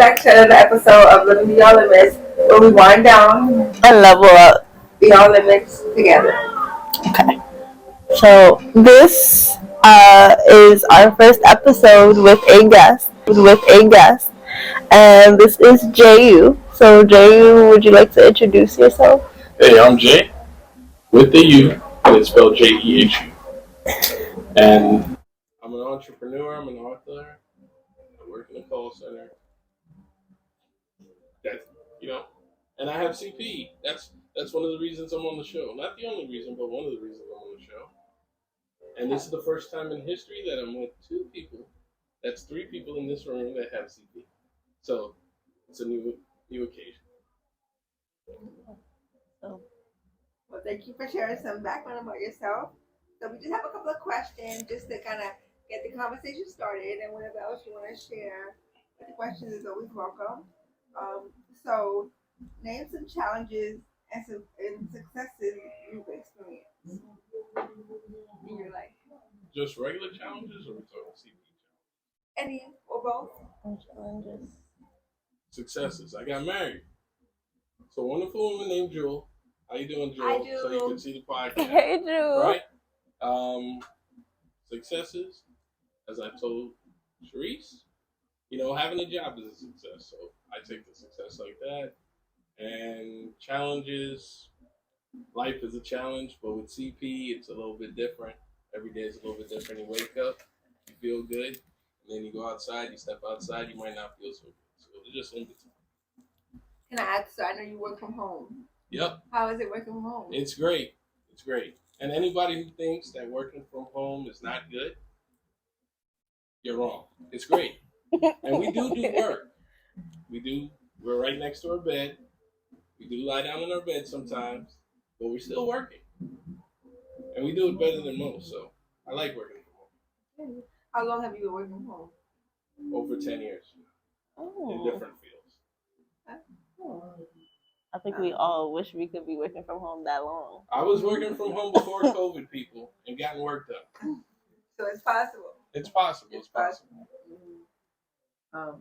back to another episode of Living Beyond Limits, where we wind down and level up beyond limits together. Okay. So this is our first episode with a guest, and this is Jehu. So Jehu, would you like to introduce yourself? Hey, I'm Jay, with the U, and it's spelled Jehu. And I'm an entrepreneur, I'm an author, I work in a call center. And I have CP. That's one of the reasons I'm on the show. Not the only reason, but one of the reasons I'm on the show. And this is the first time in history that I'm with two people. That's three people in this room that have CP. So it's a new occasion. Well, thank you for sharing some background about yourself. So we just have a couple of questions just to kind of get the conversation started, and whatever else you want to share with the questions is always welcome. So name some challenges and successes you've experienced in your life. Just regular challenges, or we talking CP challenges? Any or both? Challenges. Successes. I got married. So a wonderful woman named Jewel. How you doing, Jewel? I do. So you can see the podcast. Hey, Drew. Right? Successes, as I told Sharice, having a job is a success. So I take the success like that. And challenges, life is a challenge, but with CP, it's a little bit different. Every day is a little bit different. You wake up, you feel good, and then you go outside, you step outside, you might not feel so good. So it's just in between. Can I ask? So I know you work from home. Yep. How is it working from home? It's great. It's great. And anybody who thinks that working from home is not good, you're wrong. It's great. And we do work. We're right next to our bed. We do lie down in our bed sometimes, but we're still working. And we do it better than most, so I like working from home. How long have you been working from home? Over 10 years. In different fields. I think we all wish we could be working from home that long. I was working from home before COVID, people, and gotten work done. So it's possible. It's possible. It's possible.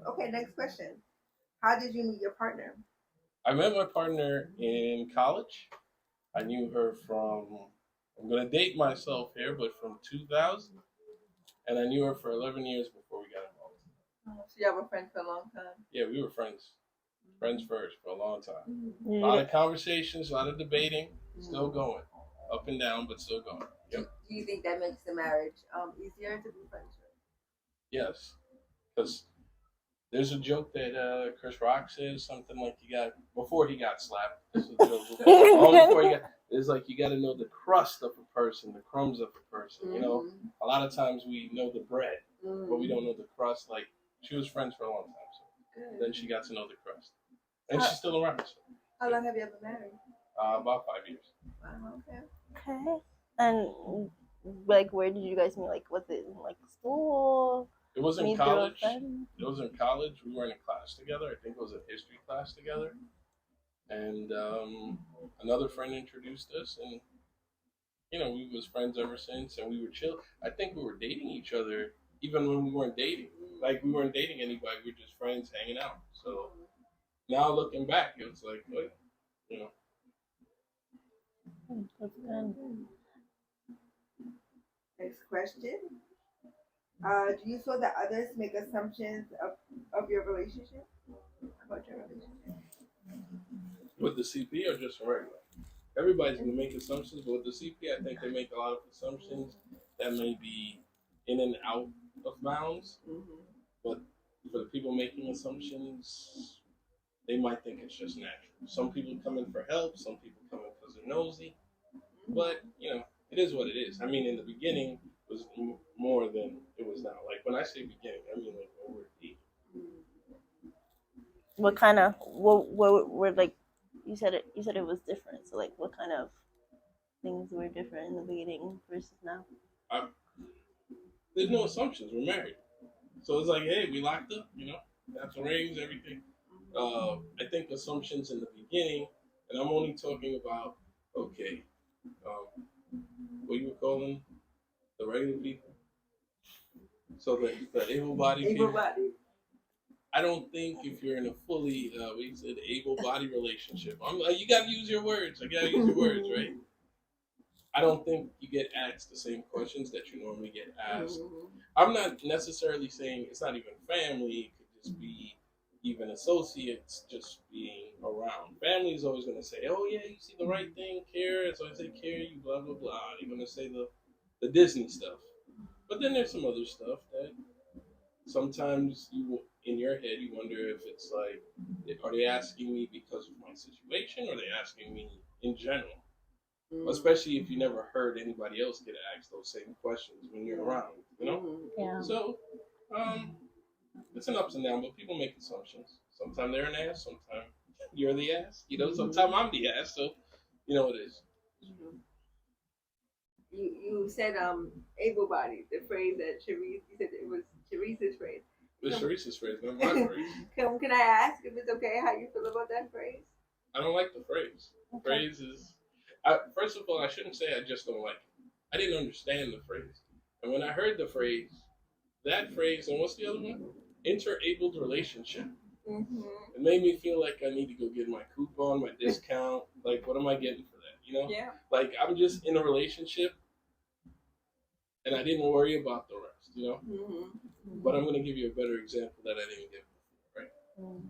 Okay, next question. How did you meet your partner? I met my partner in college. I knew her from, I'm going to date myself here, but from 2000. And I knew her for 11 years before we got involved. So y'all were friends for a long time? Yeah, we were friends. Friends first for a long time. A lot of conversations, a lot of debating, still going. Up and down, but still going. Yep. Do you think that makes the marriage easier to be friends with? Yes. Because there's a joke that Chris Rock says, something like before he got slapped. This is a joke. Long before he got, it's like you got to know the crust of a person, the crumbs of a person. Mm-hmm. A lot of times we know the bread, but we don't know the crust. Like, she was friends for a long time, so then she got to know the crust. And she's still around. So. How long have you ever married? About 5 years. Wow, okay. Okay. And where did you guys meet? Was it in school? It was in college. It was in college. We were in a class together. I think it was a history class together. And another friend introduced us, and we was friends ever since. And we were chill. I think we were dating each other even when we weren't dating. Like, we weren't dating anybody. We were just friends hanging out. So now looking back, it was like, what, That's good. Next question. Do you feel that others make assumptions of your relationship? About your relationship? With the CP or just regular? Everybody's going to make assumptions, but with the CP, I think they make a lot of assumptions that may be in and out of bounds. Mm-hmm. But for the people making assumptions, they might think it's just natural. Some people come in for help, some people come in because they're nosy. But, it is what it is. I mean, in the beginning, it was more than it was now. Like, when I say beginning, I mean, when we're deep. What kind of, what were, you said it was different. So, what kind of things were different in the beginning versus now? There's no assumptions. We're married. So it's like, hey, we locked up, got the rings, everything. I think assumptions in the beginning, and I'm only talking about, okay, what you were calling the regular people? So the able-bodied people? I don't think if you're in a fully, we said able-bodied relationship. I'm like, you gotta use your words. I gotta use your words, right? I don't think you get asked the same questions that you normally get asked. I'm not necessarily saying it's not even family. It could just be even associates just being around. Family is always going to say, oh, yeah, you see the right thing, care. So I say, care, you blah, blah, blah. They're going to say the Disney stuff. But then there's some other stuff that sometimes in your head, you wonder if it's like, are they asking me because of my situation or are they asking me in general? Especially if you never heard anybody else get asked those same questions when you're around, you know? Yeah. So, it's an ups and downs, but people make assumptions. Sometimes they're an ass, sometimes you're the ass, you know, sometimes I'm the ass, so, you know it is. You said able-bodied, the phrase that Sharice, you said it was Sharice's phrase. It's Sharice's phrase, not my phrase. Can I ask if it's okay how you feel about that phrase? I don't like the phrase. The phrase is, first of all, I shouldn't say I just don't like it. I didn't understand the phrase. And when I heard the phrase, that phrase, and what's the other one? Interabled relationship. It made me feel like I need to go get my coupon, my discount. Like, what am I getting for that? You know? Yeah. Like, I'm just in a relationship, and I didn't worry about the rest, you know? But I'm going to give you a better example that I didn't give before, right?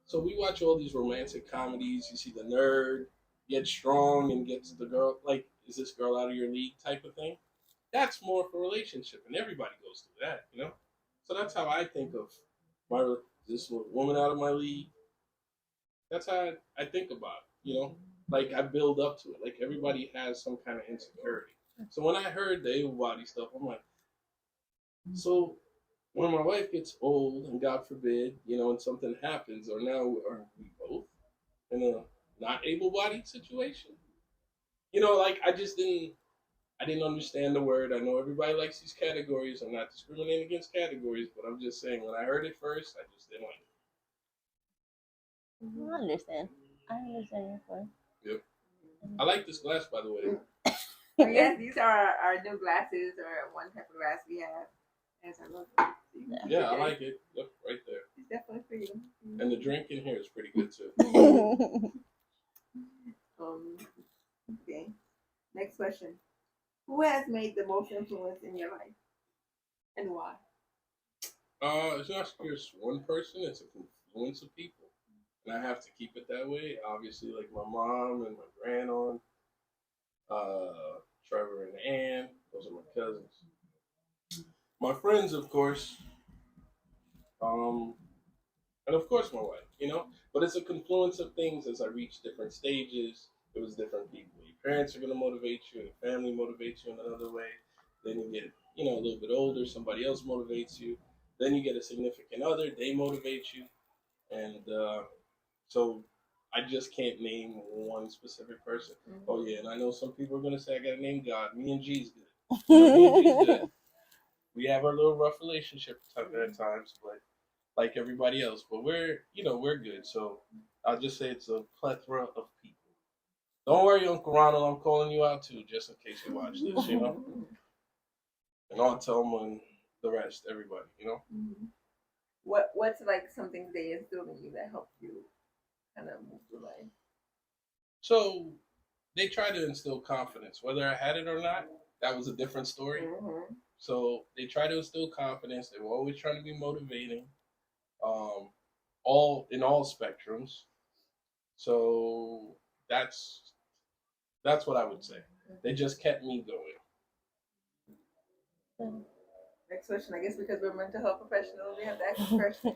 So we watch all these romantic comedies. You see the nerd get strong and gets the girl, like, is this girl out of your league type of thing? That's more for relationship, and everybody goes through that, you know? So that's how I think of this woman out of my league. That's how I think about it, you know? Like, I build up to it. Like, everybody has some kind of insecurity. So when I heard the able body stuff, I'm like, so when my wife gets old, and God forbid, you know, and something happens, or now are we both in a not able-bodied situation? You know, like, I didn't understand the word. I know everybody likes these categories. I'm not discriminating against categories, but I'm just saying when I heard it first, I just didn't like it. I understand your point. Yep. I like this glass, by the way. Oh, yes, these are our new glasses, or one type of glass we have. As I look. Yeah, I like it. Yep, right there. It's definitely for you. And the drink in here is pretty good too. Okay. Next question. Who has made the most influence in your life, and why? It's not just one person. It's a confluence of people, and I have to keep it that way. Obviously, like my mom and my grandaunt, Trevor and Ann. Those are my cousins. My friends, of course, and of course my wife, you know. But it's a confluence of things as I reach different stages. It was different people. Your parents are going to motivate you, and your family motivates you in another way. Then you get, you know, a little bit older, somebody else motivates you. Then you get a significant other, they motivate you. And so I just can't name one specific person. Oh, yeah, and I know some people are going to say I got to name God. Me and G's good. You know, me and G's good. We have our little rough relationship at times, but like everybody else. But we're good. So I'll just say it's a plethora of people. Don't worry, Uncle Ronald, I'm calling you out too, just in case you watch this, you know. And I'll tell them and the rest, everybody, you know. What's like something they instilled in you that helped you kind of move through life? So they try to instill confidence, whether I had it or not. That was a different story. So they try to instill confidence. They were always trying to be motivating, all spectrums. So that's what I would say. They just kept me going. Next question. I guess because we're mental health professionals, we have to ask a question.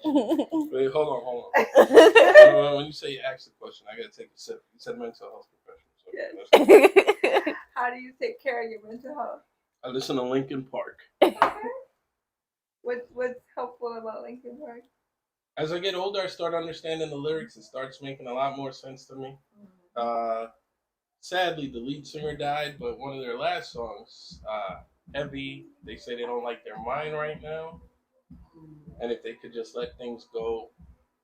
Wait, hold on. When you say ask the question, I gotta take a sip. You said mental health professional. So yes. How do you take care of your mental health? I listen to Linkin Park. What's helpful about Linkin Park? As I get older, I start understanding the lyrics. It starts making a lot more sense to me. Sadly, the lead singer died, but one of their last songs, Heavy, they say they don't like their mind right now. And if they could just let things go,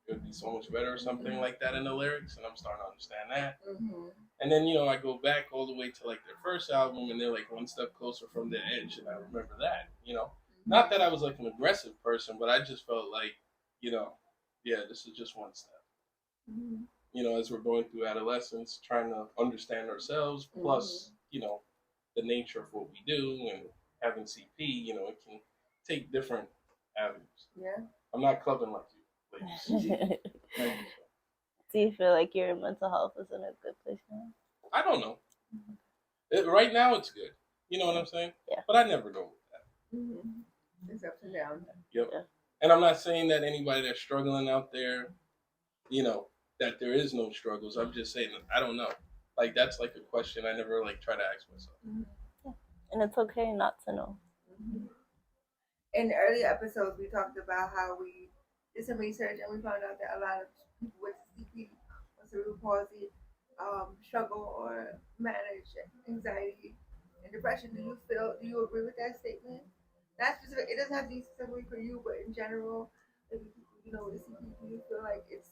it would be so much better or something like that in the lyrics. And I'm starting to understand that. And then, you know, I go back all the way to like their first album and they're like one step closer from the edge. And I remember that, you know. Not that I was like an aggressive person, but I just felt like, you know, yeah, this is just one step. Mhm. You know, as we're going through adolescence, trying to understand ourselves, plus, you know, the nature of what we do and having CP, you know, it can take different avenues. Yeah. I'm not clubbing like you, ladies. Thank you. Do you feel like your mental health is in a good place now? I don't know. Right now, it's good. You know what I'm saying? Yeah. But I never know with that. Mhm. It's ups and downs. Yep. Yeah. And I'm not saying that anybody that's struggling out there, you know, that there is no struggles. I'm just saying I don't know. Like that's like a question I never like try to ask myself. Yeah. And it's okay not to know. Mhm. In the earlier episodes, we talked about how we did some research and we found out that a lot of people with CP or cerebral palsy struggle or manage anxiety and depression. Do you agree with that statement? Not specific. It doesn't have to be specifically for you, but in general, if you know, with CP, do you feel like it's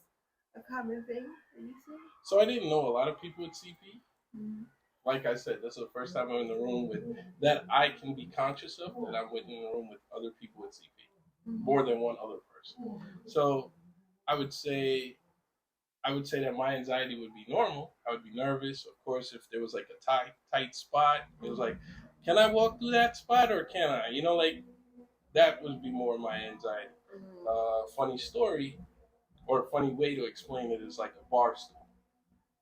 a common thing that you see? So I didn't know a lot of people with CP. Mm-hmm. Like I said, this is the first time I'm in the room with that I can be conscious of that I'm in the room with other people with CP, more than one other person. So I would say that my anxiety would be normal. I would be nervous, of course, if there was like a tight spot. It was like, can I walk through that spot or can I? You know, like that would be more my anxiety. Funny story or funny way to explain it is like a bar stool.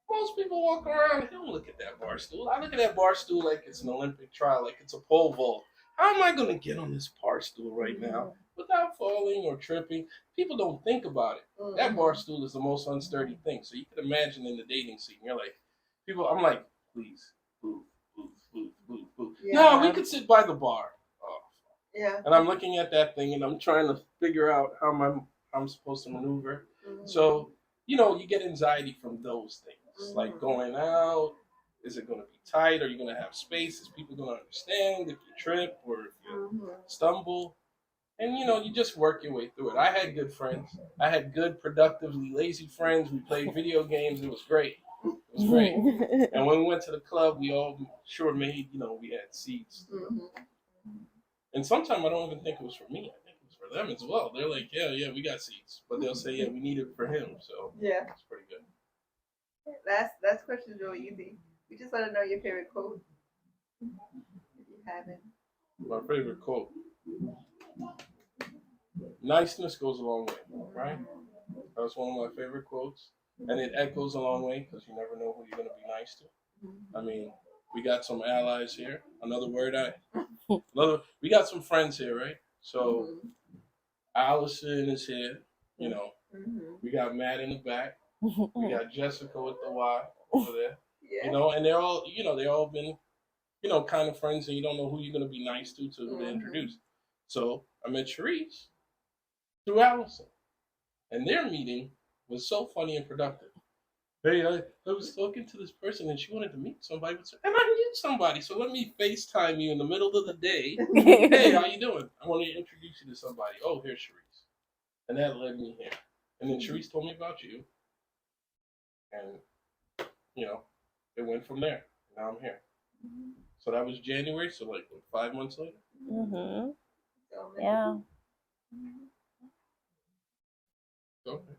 Most people walk around and don't look at that bar stool. I look at that bar stool like it's an Olympic trial, like it's a pole vault. How am I going to get on this bar stool right now without falling or tripping? People don't think about it. That bar stool is the most unsturdy thing. So you can imagine in the dating scene, you're like, I'm like, please, move, move, move, move, move. Yeah. No, we could sit by the bar. Oh. Yeah. And I'm looking at that thing and I'm trying to figure out how I'm supposed to maneuver. So, you know, you get anxiety from those things. Like going out, is it going to be tight? Are you going to have space? Is people going to understand if you trip or if you stumble? And, you know, you just work your way through it. I had good friends. I had good, productively lazy friends. We played video games. It was great. It was great. And when we went to the club, we all sure made, you know, we had seats. And sometimes I don't even think it was for me. I think it was for them as well. They're like, yeah, we got seats. But they'll say, yeah, we need it for him. So yeah, it's pretty good. Last question is really easy. We just want to know your favorite quote. If you haven't. My favorite quote. Niceness goes a long way, right? That's one of my favorite quotes. And it echoes a long way because you never know who you're going to be nice to. I mean, we got some allies here. We got some friends here, right? So Allison is here, you know. We got Matt in the back. We got Jessica with the Y over there. Yeah. You know, and they're all been, you know, kind of friends and you don't know who you're going to be nice to who to introduce. So I met Sharice through Allison. And their meeting was so funny and productive. Hey, I was talking to this person and she wanted to meet somebody. And I knew somebody, so let me FaceTime you in the middle of the day. Hey, how you doing? I want to introduce you to somebody. Oh, here's Sharice. And that led me here. And then Sharice told me about you. And, you know, it went from there. Now I'm here. So that was January, so like, what, 5 months later? Yeah. Okay.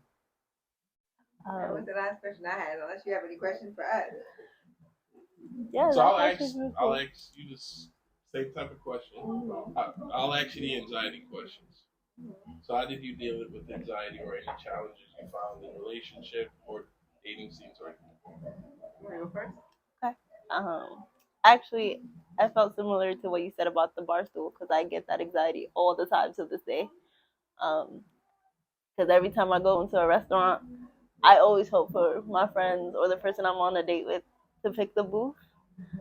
That was the last question I had, unless you have any questions for us. Yeah. So I'll ask you the same type of question. I'll ask you the anxiety questions. So how did you deal with anxiety or any challenges you found in relationship or dating scenes or anything? You want to go first? Okay. Actually, I felt similar to what you said about the bar stool because I get that anxiety all the time to this day. Because every time I go into a restaurant, I always hope for my friends or the person I'm on a date with to pick the booth.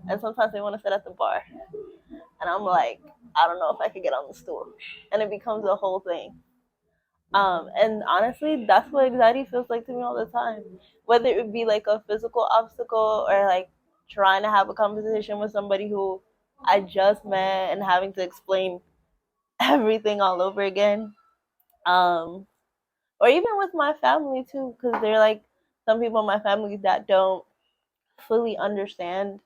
And sometimes they want to sit at the bar. And I'm like, I don't know if I could get on the stool. And it becomes a whole thing. And honestly, that's what anxiety feels like to me all the time. Whether it be like a physical obstacle or like trying to have a conversation with somebody who I just met and having to explain everything all over again. Or even with my family too, because they're like some people in my family that don't fully understand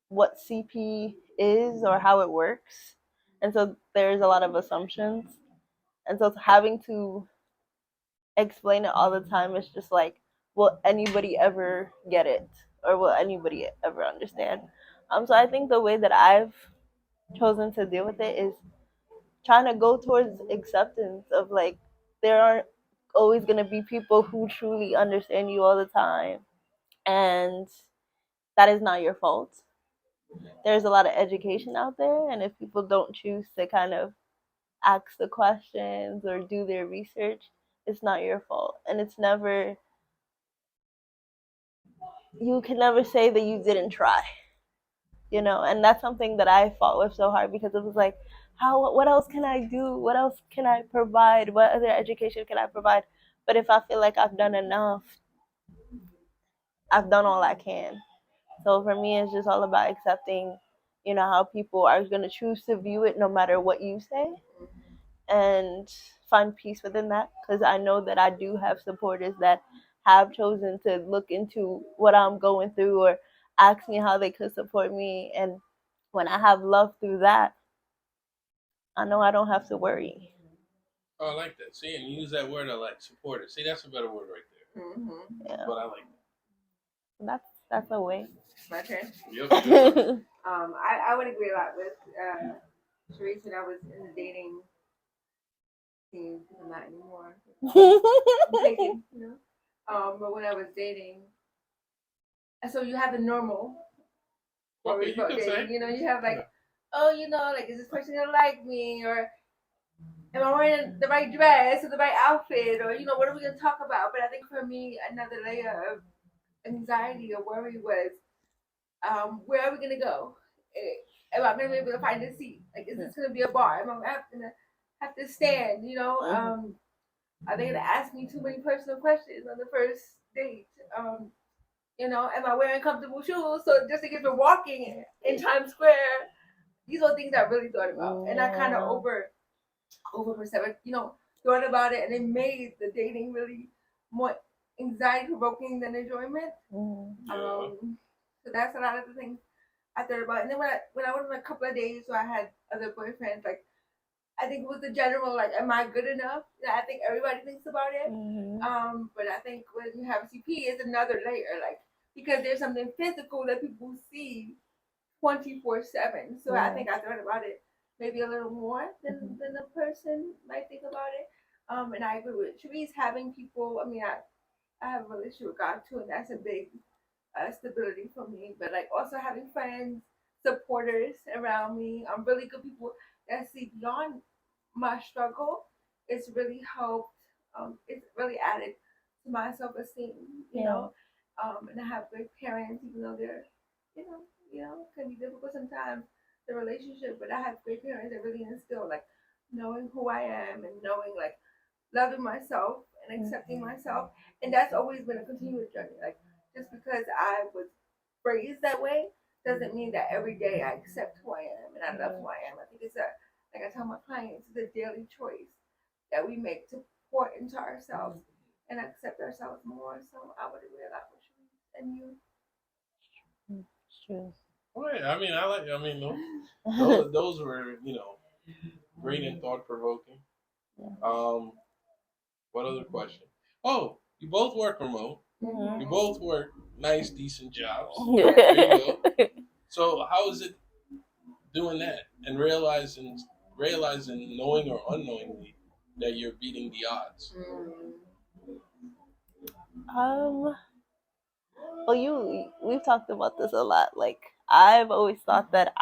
what CP is or how it works. And so there's a lot of assumptions. And so having to explain it all the time. It's just like, will anybody ever get it, or will anybody ever understand? So I think the way that I've chosen to deal with it is trying to go towards acceptance of like there aren't always going to be people who truly understand you all the time, and that is not your fault. There's a lot of education out there, and if people don't choose to kind of ask the questions or do their research, it's not your fault. And it's never, you can never say that you didn't try, and that's something that I fought with so hard, because it was like, what else can I do? What else can I provide? What other education can I provide? But if I feel like I've done enough, I've done all I can. So for me, it's just all about accepting, how people are going to choose to view it no matter what you say, and find peace within that. Because I know that I do have supporters that have chosen to look into what I'm going through or ask me how they could support me. And when I have love through that, I know I don't have to worry. Oh, I like that. See, and you use that word I like, supporter. See, that's a better word right there. Yeah. But I like That's a way. My turn. Yep. I would agree a lot with Sharice when I was in the dating scene. I'm not anymore. I'm taking, but when I was dating, and so you have the normal stories about dating. You have like, oh, like, is this person gonna like me, or am I wearing the right dress or the right outfit, or what are we gonna talk about? But I think for me, another layer of anxiety or worry was, where are we gonna go? Am I gonna be able to find a seat? Like, is this gonna be a bar? Am I gonna have to stand? Are they gonna ask me too many personal questions on the first date? Am I wearing comfortable shoes? So just to get to walking in Times Square, these are things I really thought about, and I kind of over perceived, thought about it, and it made the dating really more anxiety provoking than enjoyment. So that's a lot of the things I thought about. And then when I went on a couple of days, so I had other boyfriends, like, I think it was the general, like, am I good enough? I think everybody thinks about it. But I think when you have CP, it's another layer, like, because there's something physical that people see 24/7. So I think I thought about it maybe a little more than a person might think about it. And I agree with Sharice, having people. I mean, I have a relationship with God too, and that's a big stability for me. But like also having friends, supporters around me, really good people that see beyond my struggle. It's really helped. It's really added to my self esteem. And I have great parents, even though they're, can be difficult sometimes the relationship. But I have great parents that really instill like knowing who I am and knowing like loving myself and accepting myself. And that's always been a continuous journey. Like just because I was raised that way doesn't mean that every day I accept who I am and I love who I am. I think it's like I tell my clients, it's a daily choice that we make to pour into ourselves and accept ourselves more. So I would agree a lot with you and you. True. Well, yeah, those were, great and thought provoking. What other question? Oh, you both work remote. You both work nice, decent jobs. There you go. So how is it doing that and realizing, knowing or unknowingly, that you're beating the odds? Well, we've talked about this a lot. Like, I've always thought that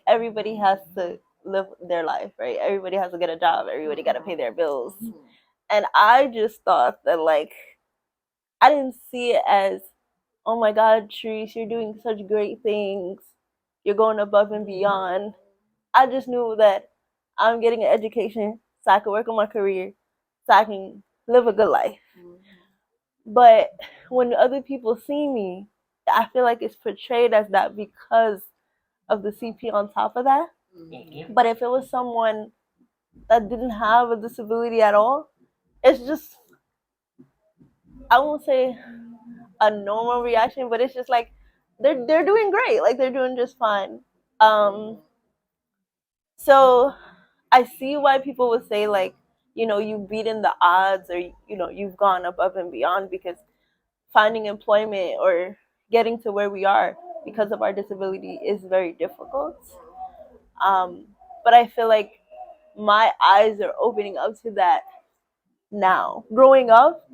everybody has to live their life, right? Everybody has to get a job. Everybody got to pay their bills. And I just thought that, like, I didn't see it as, oh my God, Therese, you're doing such great things. You're going above and beyond. I just knew that I'm getting an education so I can work on my career, so I can live a good life. But when other people see me, I feel like it's portrayed as that because of the CP on top of that. But if it was someone that didn't have a disability at all, it's just, I won't say a normal reaction, but it's just like they're doing great, like they're doing just fine. So I see why people would say like you've beaten the odds, or you've gone above and beyond, because finding employment or getting to where we are because of our disability is very difficult. Um, but I feel like my eyes are opening up to that now. Growing up,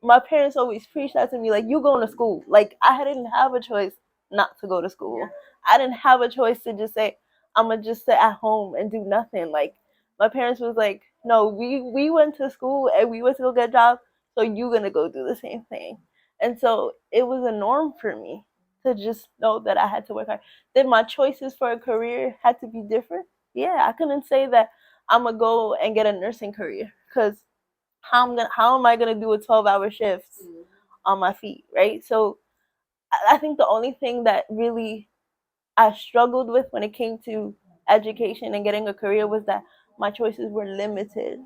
my parents always preached that to me, like, you going to school. Like, I didn't have a choice not to go to school. Yeah. I didn't have a choice to just say, I'm gonna just sit at home and do nothing. Like, my parents was like, no, we went to school and we went to go get jobs, so you gonna go do the same thing. And so it was a norm for me to just know that I had to work hard. Then my choices for a career had to be different. Yeah, I couldn't say that I'm gonna go and get a nursing career, because how am I gonna do a 12-hour shift on my feet, right? So I think the only thing that really I struggled with when it came to education and getting a career was that my choices were limited,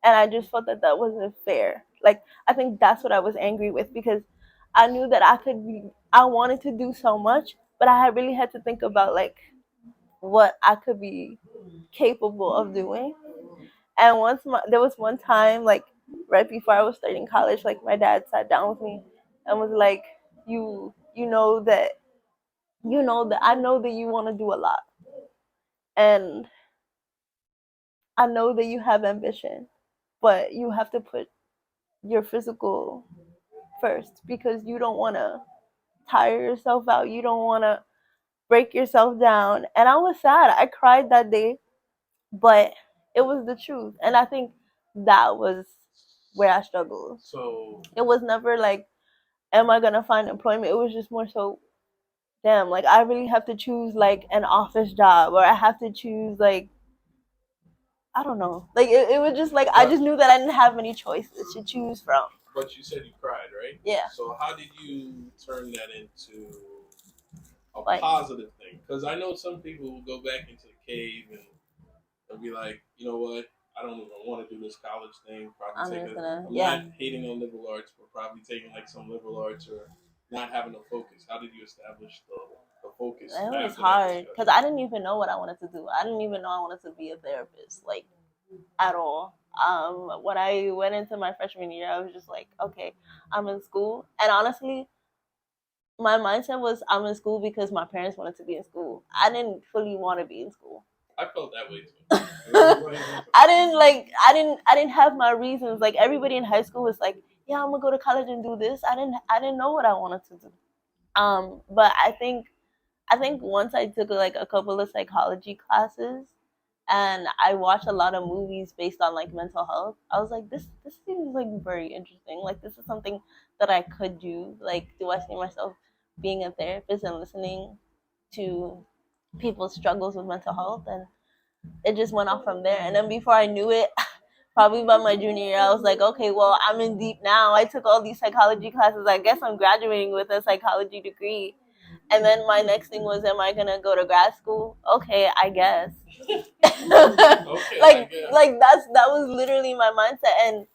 and I just felt that that wasn't fair. Like, I think that's what I was angry with, because I knew that I wanted to do so much, but I had really had to think about, like, what I could be capable of doing. And there was one time, like, right before I was starting college, like, my dad sat down with me and was like, you know that I know that you want to do a lot, and I know that you have ambition, but you have to put your physical first, because you don't want to tire yourself out. You don't want to break yourself down. And I was sad. I cried that day, but it was the truth. And I think that was where I struggled. So It was never like, am I going to find employment? It was just more so, damn, like, I really have to choose, like, an office job, or I have to choose, like, I don't know. Like, it was just like, I just knew that I didn't have many choices to choose from. But you said you cried, right? Yeah. So how did you turn that into a Like, positive thing? Because I know some people will go back into the cave and they'll be like, you know what? I don't even want to do this college thing. Probably I'm take just a. gonna, I'm yeah. not hating on liberal arts, but probably taking like some liberal arts or not having a focus. How did you establish the focus? It was after that hard because discussion? I didn't even know what I wanted to do. I didn't even know I wanted to be a therapist, like, at all. When I went into my freshman year, I was just like, okay, I'm in school. And honestly, my mindset was, I'm in school because my parents wanted to be in school. I didn't fully want to be in school. I felt that way too. I didn't have my reasons. Like, everybody in high school was like, yeah, I'm gonna go to college and do this. I didn't know what I wanted to do. But I think once I took, like, a couple of psychology classes, and I watched a lot of movies based on, like, mental health, I was like, this seems like very interesting. Like, this is something that I could do. Like, do I see myself being a therapist and listening to people's struggles with mental health? And it just went off from there. And then before I knew it, probably by my junior year, I was like, okay, well, I'm in deep now. I took all these psychology classes. I guess I'm graduating with a psychology degree. And then my next thing was, am I gonna go to grad school? Okay, I guess. Okay, like that was literally my mindset. And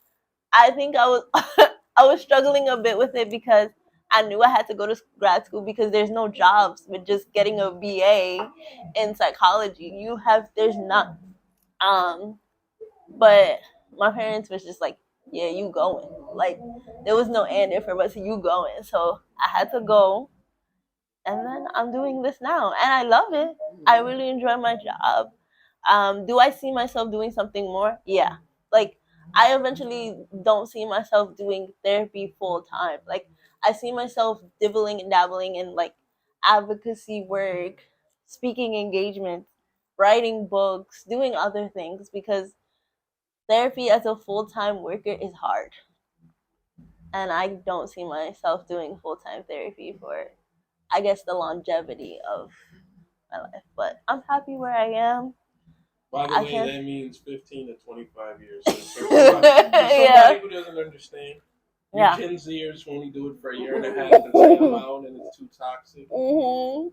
I think I was I was struggling a bit with it, because I knew I had to go to grad school, because there's no jobs with just getting a BA in psychology. There's not. But my parents was just like, yeah, you going. Like, there was no and if, but you going. So I had to go, and then I'm doing this now, and I love it. I really enjoy my job. Do I see myself doing something more? Yeah. Like, I eventually don't see myself doing therapy full time. Like, I see myself dibbling and dabbling in, like, advocacy work, speaking engagements, writing books, doing other things, because therapy as a full time worker is hard. And I don't see myself doing full time therapy for, I guess, the longevity of my life. But I'm happy where I am. By the I way, can. that means 15 to 25 years. So for somebody Yeah. who doesn't understand, you Yeah. Gen Zers only do it for a year and a half and say I'm out and it's too toxic. Mhm.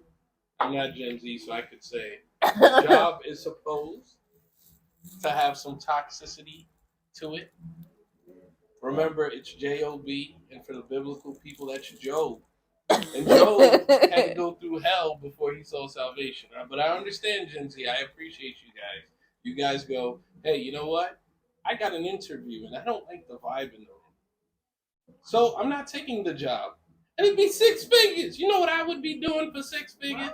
I'm not Gen Z, so I could say the job is supposed to have some toxicity to it. Remember, it's J-O-B, and for the biblical people, that's Job. And Job had to go through hell before he saw salvation. But I understand, Gen Z. I appreciate you guys. You guys go, hey, you know what? I got an interview and I don't like the vibe in the room. So I'm not taking the job. And it'd be 6 figures. You know what I would be doing for 6 figures?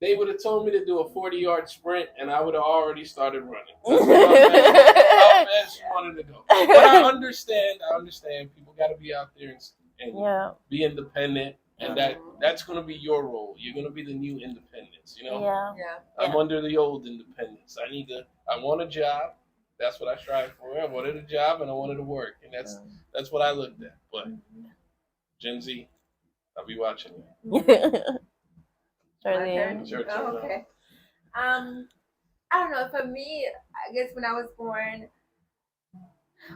They would have told me to do a 40-yard sprint, and I would have already started running. That's how fast you wanted to go. But I understand. People got to be out there and be independent, and that's going to be your role. You're going to be the new independence, you know? Yeah. I'm under the old independence. I want a job. That's what I strive for. I wanted a job, and I wanted to work, and that's what I looked at. But Gen Z, I'll be watching you. Charlene. Oh, okay. I don't know. For me, I guess when I was born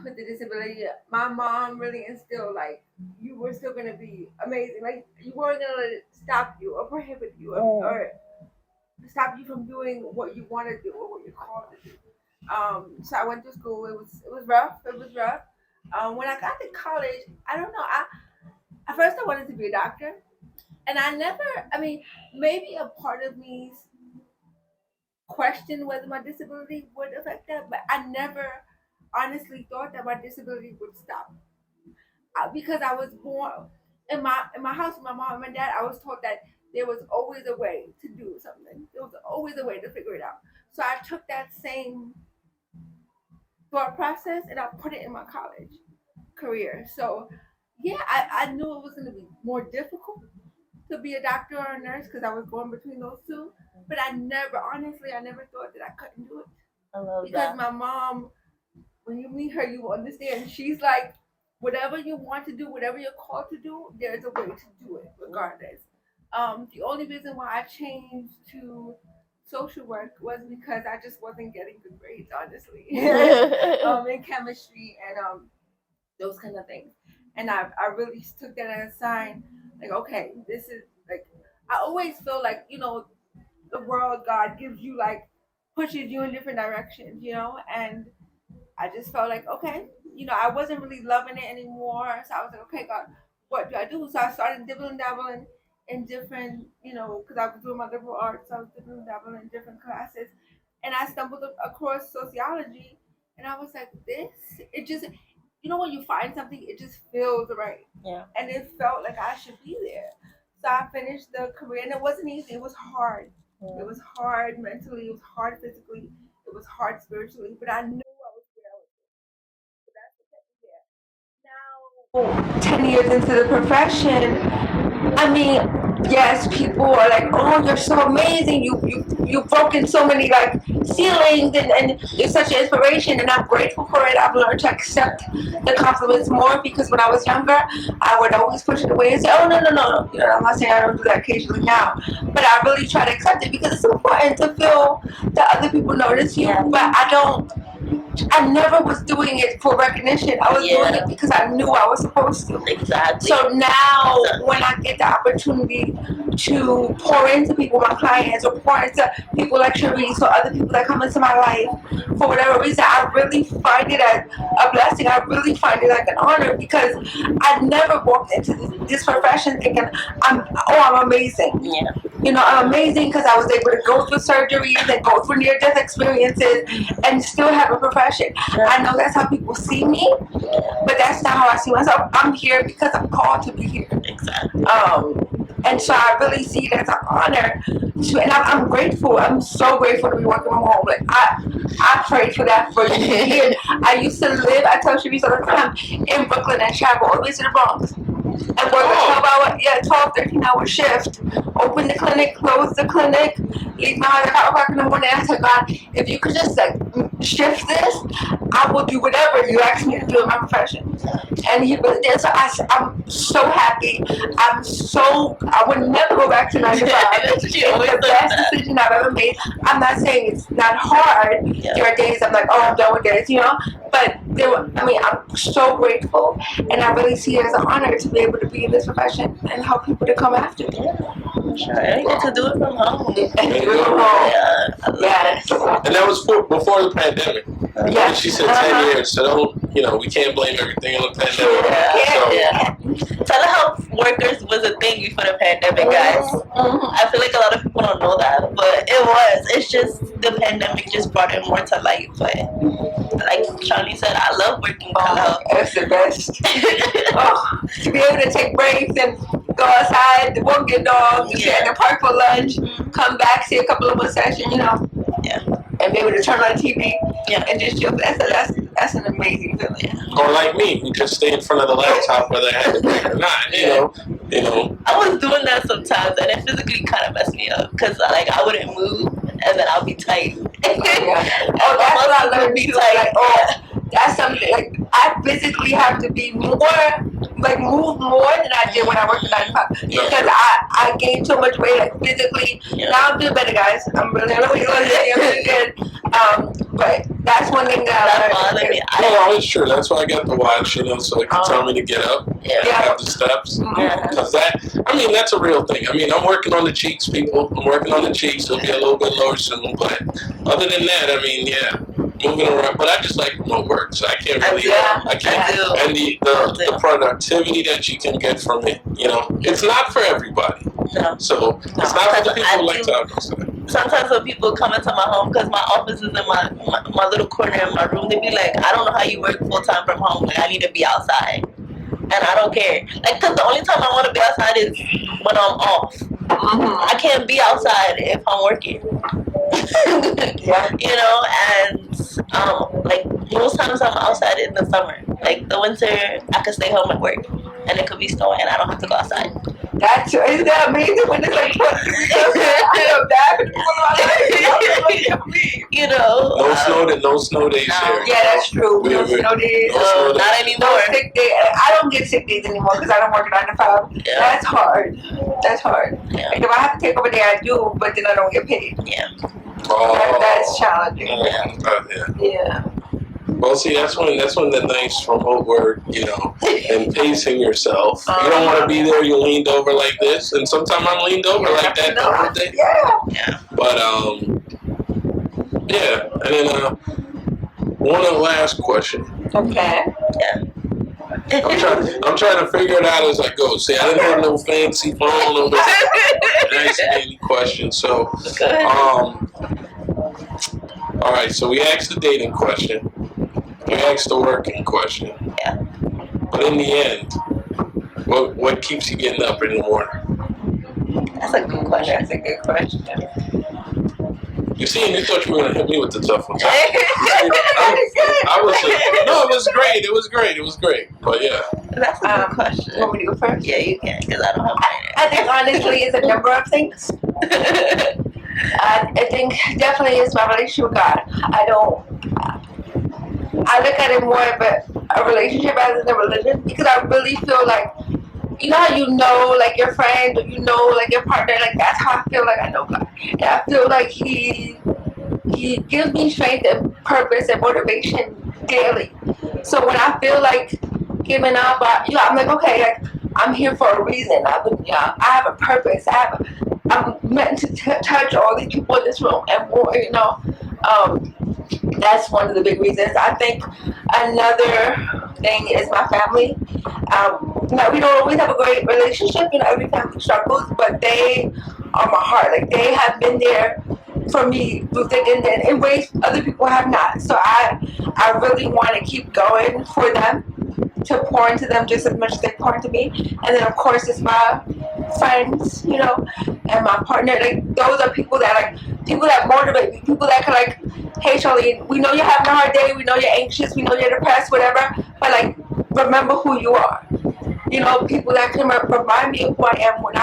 with the disability, my mom really instilled like you were still gonna be amazing. Like you weren't gonna let it stop you or prohibit you or stop you from doing what you want to do or what you're called to do. So I went to school. It was rough. When I got to college, I don't know. At first I wanted to be a doctor. And maybe a part of me questioned whether my disability would affect that, but I never honestly thought that my disability would stop. Because I was born in my house with my mom and my dad, I was taught that there was always a way to do something. There was always a way to figure it out. So I took that same thought process and I put it in my college career. So yeah, I knew it was going to be more difficult to be a doctor or a nurse because I was going between those two. But I never thought that I couldn't do it. I love because that. my mom, when you meet her, you will understand. She's like, whatever you want to do, whatever you're called to do, there's a way to do it, regardless. The only reason why I changed to social work was because I just wasn't getting good grades, honestly, in chemistry and those kind of things. And I really took that as a sign, like, okay, this is like, I always feel like, the world, God gives you like, pushes you in different directions, and I just felt like, okay, I wasn't really loving it anymore. So I was like, okay, God, what do I do? So I started dabbling in different, because I was doing my liberal arts, so I was dabbling in different classes. And I stumbled across sociology, and I was like, it just, when you find something, it just feels right. Yeah. And it felt like I should be there. So I finished the career, and it wasn't easy. It was hard. Yeah. It was hard mentally. It was hard physically. It was hard spiritually. But I knew I was where I was going. So that's what kept me there. Now, 10 years into the profession, yes, people are like, oh, you're so amazing. You've broken so many like ceilings, and you're such an inspiration, and I'm grateful for it. I've learned to accept the compliments more because when I was younger, I would always push it away and say, oh, no. I'm not saying I don't do that occasionally now, but I really try to accept it because it's important to feel that other people notice you. Yeah. But I never was doing it for recognition. I was doing it because I knew I was supposed to. Exactly. So now, when I get the opportunity to pour into people, my clients, or pour into people like Sharice or other people that come into my life, for whatever reason, I really find it as a blessing. I really find it like an honor because I never walked into this profession thinking I'm amazing. Yeah. I'm amazing because I was able to go through surgeries and go through near-death experiences and still have a profession. Yeah. I know that's how people see me, but that's not how I see myself. I'm here because I'm called to be here. Exactly. And so I really see it as an honor. And I'm grateful. I'm so grateful to be working from home. Like I prayed for that for years. I used to live, I tell Sharice all the time, in Brooklyn and travel all the way to the Bronx. And work a 12, 13-hour shift. Open the clinic, close the clinic, leave my house at 5 o'clock in the morning. I said, God, if you could just shift this, I will do whatever you ask me to do in my profession. And he really did. So I'm so happy. I would never go back to 9 to 5. It's the best decision I've ever made. I'm not saying it's not hard. Yeah. There are days I'm like, oh, I'm done with this, But I'm so grateful, and I really see it as an honor to be able to be in this profession and help people to come after me. Yeah, sure. And you get to do it from home. Yes. And that was before the pandemic. Yeah. She said 10 years, so don't, we can't blame everything on the pandemic. telehealth workers was a thing before the pandemic, guys. I feel like a lot of people don't know that, but it was. It's just the pandemic just brought it more to light. But like Charlie said, I love working telehealth. It's the best. To be able to take breaks and go outside, walk your dog, sit at the park for lunch, come back, see a couple of us sessions, and be able to turn on the TV and just chill. That's an amazing feeling. Or like me, you just stay in front of the laptop whether I had to break or not. You know. I was doing that sometimes, and it physically kind of messed me up because like I wouldn't move, and then I'll be tight. That's what I learned too. That's something like I physically have to be move more than I did when I worked at 9 to 5 because I gained so much weight like physically. Now I'm doing better, guys. I'm really good. But that's one thing that I learned. No, it's true. That's why I got the watch, so it can tell me to get up. Have the steps. Because that's a real thing. I mean, I'm working on the cheeks, people. I'm working on the cheeks. It'll be a little bit lower soon, but other than that, I mean, moving around. But I just like remote work, so I can't really. I can't. And the productivity that you can get from it, it's not for everybody. No. So it's not for the people who like to have those things. Sometimes when people come into my home, because my office is in my little corner in my room, they be like, I don't know how you work full time from home. Like, I need to be outside. And I don't care. Like, because the only time I want to be outside is when I'm off. I can't be outside if I'm working. And like most times I'm outside in the summer. Like the winter, I could stay home and work. And it could be snowing and I don't have to go outside. Isn't that amazing when it's like 20 degrees outside? I know that No snow days here. Yeah, that's true. No snow days. Not anymore. No sick days. I don't get sick days anymore because I don't work 9 to 5. Yeah. That's hard. Yeah. Like if I have to take over there, I do, but then I don't get paid. Yeah. That's challenging. Yeah. Well, see, that's when the nice remote work, and pacing yourself. You don't want to be there. You leaned over like this, and sometimes I'm leaned over like that the whole day. Yeah. But and then one last question. Okay. Yeah. I'm trying to figure it out as I go. See, I didn't have no fancy phone or nice any questions. So, all right. So we asked the dating question. We asked the working question. Yeah. But in the end, what keeps you getting up in the morning? That's a good question. You see, and you thought you were going to hit me with the tough ones. It was great. But yeah. That's a good question. You want me to go first? Yeah, you can, because I don't have I think honestly it's a number of things. I think definitely it's my relationship with God. I look at it more of a relationship rather than a religion because I really feel like, you know how like your friend, or like your partner, like that's how I feel like I know God. And I feel like He gives me strength and purpose and motivation daily. So when I feel like giving up, I'm like, okay, like I'm here for a reason. I have a purpose. I'm meant to touch all these people in this room and more, that's one of the big reasons. I think another thing is my family. We don't always have a great relationship, every family struggles, but they are my heart. Like they have been there for me through thick and thin in ways other people have not. So I really want to keep going for them, to pour into them just as much as they pour into me. And then of course it's my friends, and my partner. Like those are people that motivate me, people that can like, hey Charlene, we know you're having a hard day, we know you're anxious, we know you're depressed, whatever, but like remember who you are. People that can remind me of who I am when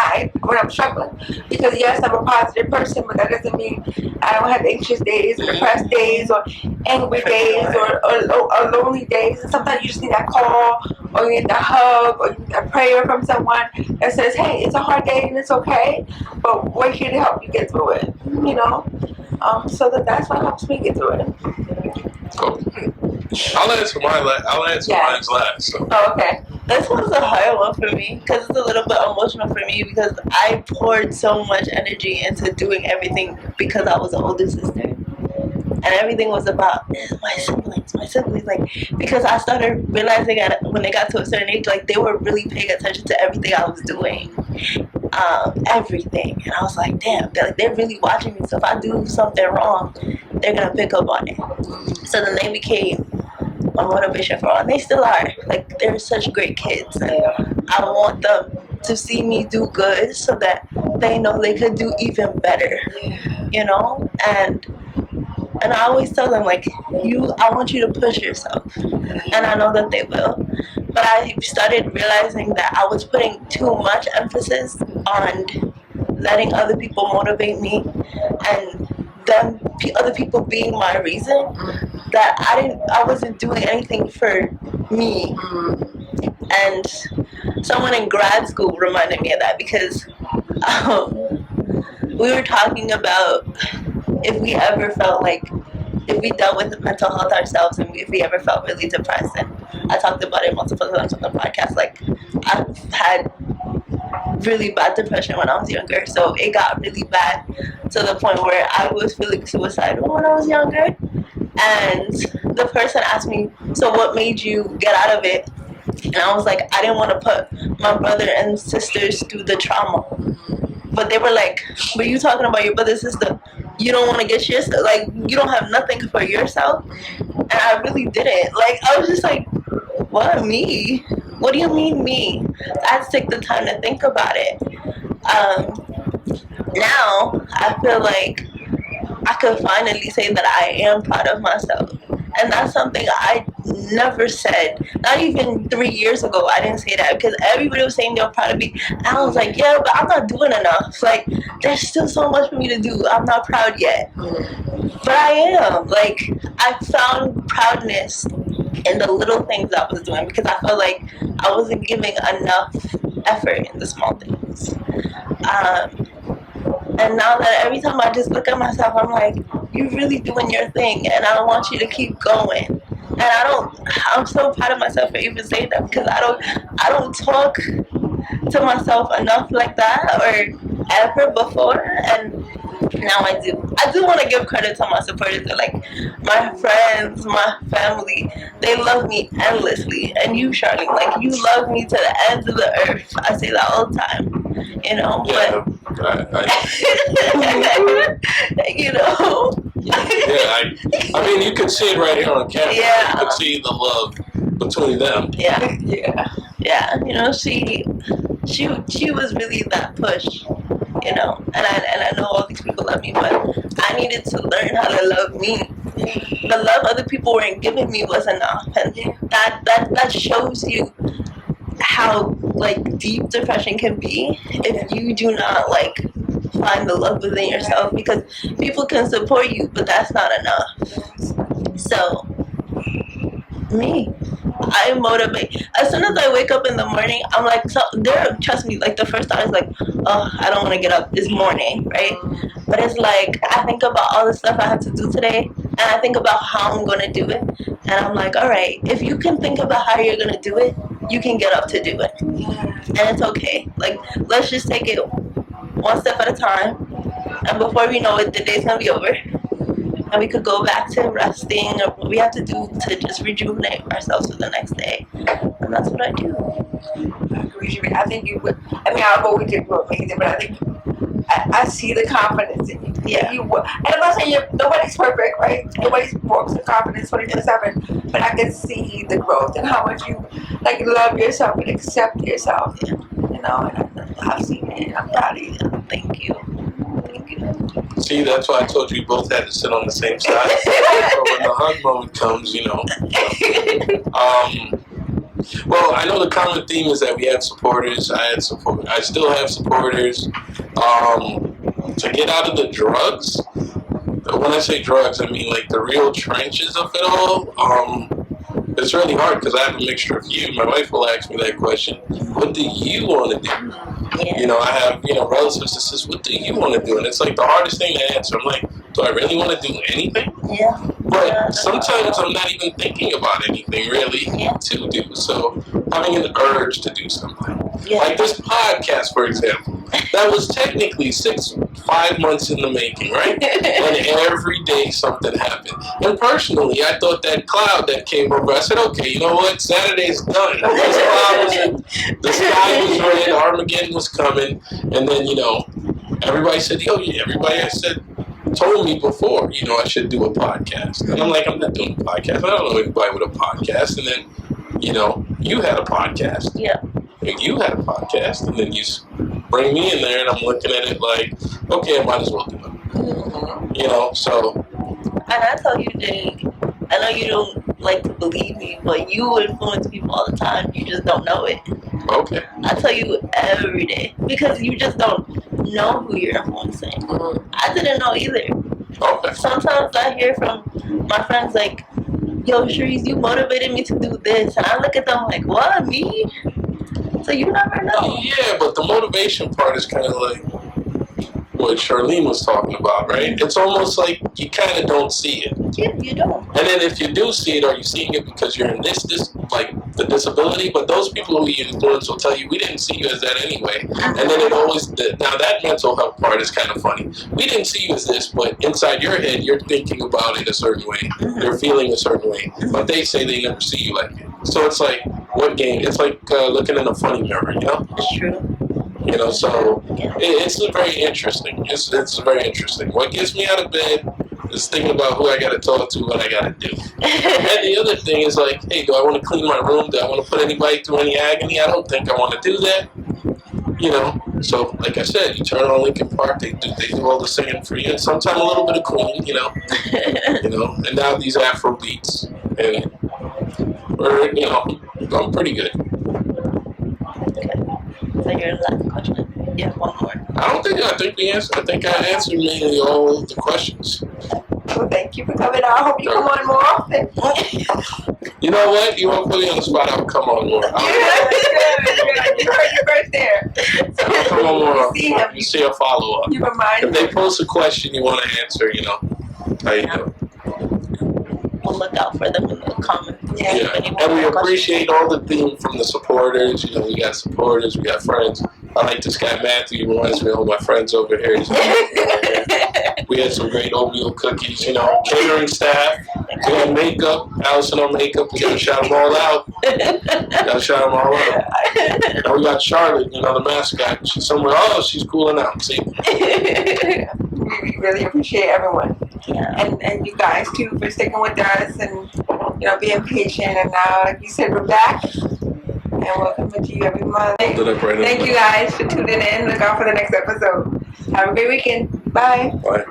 I'm struggling. Because yes, I'm a positive person, but that doesn't mean I don't have anxious days or depressed days or angry days or lonely days. And sometimes you just need that call or you need that hug or you need a prayer from someone that says, hey, it's a hard day and it's okay, but we're here to help you get through it. So that's what helps me get through it. Cool. I'll answer mine last. So. Oh, okay. This one's a hard one for me because it's a little bit emotional for me because I poured so much energy into doing everything because I was an older sister. and everything was about my siblings, like, because I started realizing when they got to a certain age, like, they were really paying attention to everything I was doing, everything, and I was like, damn, they're really watching me, so if I do something wrong, they're gonna pick up on it. So then they became a motivation for all, and they still are. Like, they're such great kids, and I want them to see me do good so that they know they could do even better, you know. And I always tell them, like, I want you to push yourself, and I know that they will. But I started realizing that I was putting too much emphasis on letting other people motivate me, and other people being my reason, that I wasn't doing anything for me. And someone in grad school reminded me of that, because we were talking about if we ever felt like, if we dealt with mental health ourselves, and if we ever felt really depressed. And I talked about it multiple times on the podcast. Like, I've had really bad depression when I was younger, so it got really bad to the point where I was feeling suicidal when I was younger. And the person asked me, so what made you get out of it? And I was like, I didn't want to put my brother and sisters through the trauma. But they were like, but you talking about your brother and sister, you don't want to get yourself, like, you don't have nothing for yourself? And I really didn't. Like, I was just like, what, me? What do you mean, me? I had to take the time to think about it. Now, I feel like I could finally say that I am proud of myself. And that's something I never said. Not even 3 years ago, I didn't say that, because everybody was saying they were proud of me. And I was like, yeah, but I'm not doing enough. Like, there's still so much for me to do. I'm not proud yet. But I am. Like, I found proudness in the little things I was doing, because I felt like I wasn't giving enough effort in the small things. And now that every time I just look at myself, I'm like, you're really doing your thing, and I want you to keep going. And I'm so proud of myself for even saying that, because I don't talk to myself enough like that, or ever before, and now I do. I do want to give credit to my supporters, like my friends, my family. They love me endlessly, and you, Charlene, like, you love me to the ends of the earth. I say that all the time, you know. Yeah, But you know. I mean, you could see it right here on camera. Yeah. You could see the love between them. Yeah. You know, she was really that push, you know, and I know all these people love me, but I needed to learn how to love me. The love other people weren't giving me was enough, and that shows you how, like, deep depression can be if you do not, like, find the love within yourself, because people can support you, but that's not enough. So me, I motivate. As soon as I wake up in the morning, I'm like, so trust me, like, the first thought is like, oh, I don't want to get up this morning, right? But it's like, I think about all the stuff I have to do today, and I think about how I'm going to do it, and I'm like, all right, if you can think about how you're going to do it, you can get up to do it. And it's okay. Like, let's just take it one step at a time, and before we know it, the day's going to be over, and we could go back to resting, or what we have to do to just rejuvenate ourselves for the next day. And that's what I do. I think you would. I mean, I've always did grow amazing, but I think I see the confidence in you. Yeah. And I'm not saying nobody's perfect, right? Nobody's works with confidence 24/7, but I can see the growth and how much you, like, love yourself and accept yourself. Yeah. You know, and I've seen it, and I'm proud of you. Thank you. See, that's why I told you both had to sit on the same side. So when the hug moment comes, you know. Well, I know the common theme is that we have supporters. I still have supporters. To get out of the drugs, when I say drugs, I mean, like, the real trenches of it all. It's really hard because I have a mixture of you. My wife will ask me that question. What do you want to do? Yeah. You know, I have, relatives that says, what do you want to do? And it's like the hardest thing to answer. I'm like, do I really want to do anything? Yeah. But sometimes I'm not even thinking about anything really to do. So having an urge to do something. Yeah. Like this podcast, for example. That was technically 5 months in the making, right? And every day Saturday something happened. And personally, I thought that cloud that came over, I said, okay, you know what? Saturday's done. This cloud was in, the sky was red, Armageddon was coming, and then, you know, everybody said, yo, everybody I said told me before, you know, I should do a podcast. And I'm like, I'm not doing a podcast. I don't know anybody with a podcast. And then, you know, you had a podcast. Yeah. And you had a podcast. And then you bring me in there, and I'm looking at it like, okay, I might as well do it. You know, so. And I tell you, Jake, I know you don't like to believe me, but you influence people all the time. You just don't know it. Okay. I tell you every day because you just don't know who you're influencing. I didn't know either. Okay. Sometimes I hear from my friends like, yo, Sharice, you motivated me to do this. And I look at them like, what, me? So you never know. Yeah, but the motivation part is kind of like what Charlene was talking about, right? It's almost like you kind of don't see it. Yeah, you don't. And then if you do see it, are you seeing it because you're in this like the disability? But those people who you influence will tell you, we didn't see you as that anyway. And then it always, now that mental health part is kind of funny. We didn't see you as this, but inside your head, you're thinking about it a certain way. You're feeling a certain way. But they say they never see you like it. So it's like, what game? It's like looking in a funny mirror, you know? It's true. You know, so it's very interesting. It's very interesting. What gets me out of bed is thinking about who I got to talk to, what I got to do. And the other thing is like, hey, do I want to clean my room? Do I want to put anybody through any agony? I don't think I want to do that. You know, so like I said, you turn on Linkin Park, they do all the singing for you, and sometimes a little bit of Queen, you know, and now these Afro beats, and you know, I'm pretty good. So your last question. Yeah, one more. I think we answered. I think I answered mainly all of the questions. Well, thank you for coming on. I hope you come on more often. You know what? You won't put me on the spot. I'll come on more. You heard your first there. I'll come on more. You see a follow up. You remind if they post a question you want to answer, you know, how you do. We'll look out for them in the comments. Yeah. And we appreciate all the theme from the supporters. You know, we got supporters, we got friends. I like this guy Matthew. He reminds me of all my friends over here. We had some great oatmeal cookies, you know, catering staff. We had makeup, Allison on makeup. We gotta shout them all out. Gotta shout them all out. And we got Charlotte, you know, the mascot. She's somewhere. Oh, she's cooling out. See? We really appreciate everyone. Yeah. And you guys too for sticking with us and, you know, being patient. And now, like you said, we're back. And we'll come to you every month. Thank you guys for tuning in. Look out for the next episode. Have a great weekend. Bye. Bye.